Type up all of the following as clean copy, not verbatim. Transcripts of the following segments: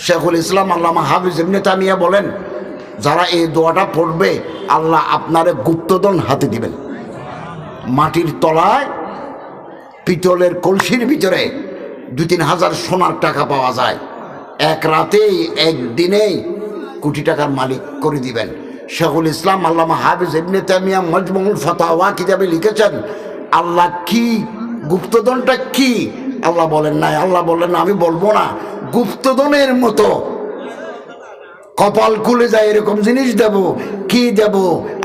শেখুল ইসলাম আল্লামা হাফিজ ইবনে তামিয়া বলেন, যারা এই দোয়াটা পড়বে আল্লাহ আপনারে গুপ্তধন হাতে দিবেন। মাটির তলায় পিতলের কলসির ভিতরে 2-3 হাজার সোনার টাকা পাওয়া যায়, এক রাতেই একদিনেই কোটি টাকার মালিক করে দিবেন। শেখুল ইসলাম আল্লামা হাফিজ ইবনে তামিয়া মাজমুউল ফাতাওয়া কিতাবে লিখেছেন, আল্লাহ কি গুপ্তধনটা কি আল্লাহ বলেন নাই। আল্লাহ বললেন আমি বলবো না, গুপ্তধনের মতো কপাল খুলে যায় এরকম জিনিস দেব। কি দেব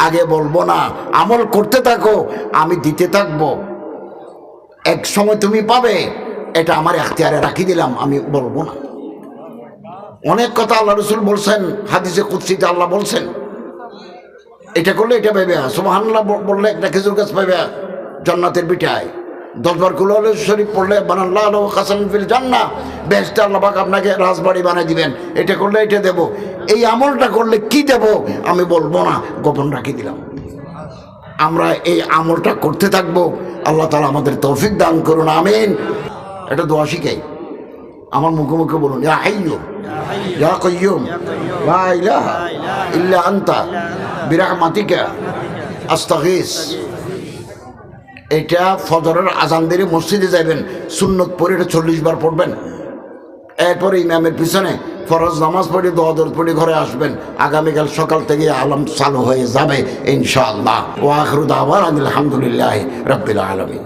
আগে বলবো না, আমল করতে থাকো, আমি দিতে থাকবো, এক সময় তুমি পাবে, এটা আমার এখতিয়ারে রাখি দিলাম, আমি বলবো না। অনেক কথা আল্লাহ রসুল বলছেন, হাদিসে কুদসিতে আল্লাহ বলছেন এটা করলে এটা পাইবে, সুবহানাল্লাহ বললে একটা খেজুর গাছ পাইবে জান্নাতের বিটায়, 10 বার কুল শরীফ পড়লে বানাল্লাহু লাহু কাসামান ফিল জান্নাহ, বেহেশতে আল্লাহ পাক আপনাকে রাজবাড়ি বানিয়ে দিবেন, এটা করলে এটা দেব। এই আমলটা করলে কি দেব আমি বলবো না, গোপন রাখি দিলাম। আমরা এই আমলটা করতে থাকবো, আল্লাহ তাআলা আমাদের তৌফিক দান করুন, আমিন। এটা দোয়া শিখাই, আমার মুখে মুখে বলুন, ইয়া হাইয়্যু ইয়া কাইয়্যুম লা ইলাহা ইল্লা আনতা বিরহমাতিকা আস্তাগীস। এটা ফজরের আজান দিয়ে মসজিদে যাবেন, সুন্নত পড়ে এটা 40 বার পড়বেন, এরপরে ইমামের পিছনে ফরজ নামাজ পড়ে দোয়া দরুদ পড়ে ঘরে আসবেন। আগামীকাল সকাল থেকে আলাম চালু হয়ে যাবে ইনশাআল্লাহ। ওয়া আখিরু দাওয়ানা আলহামদুলিল্লাহি রাব্বিল আলামিন।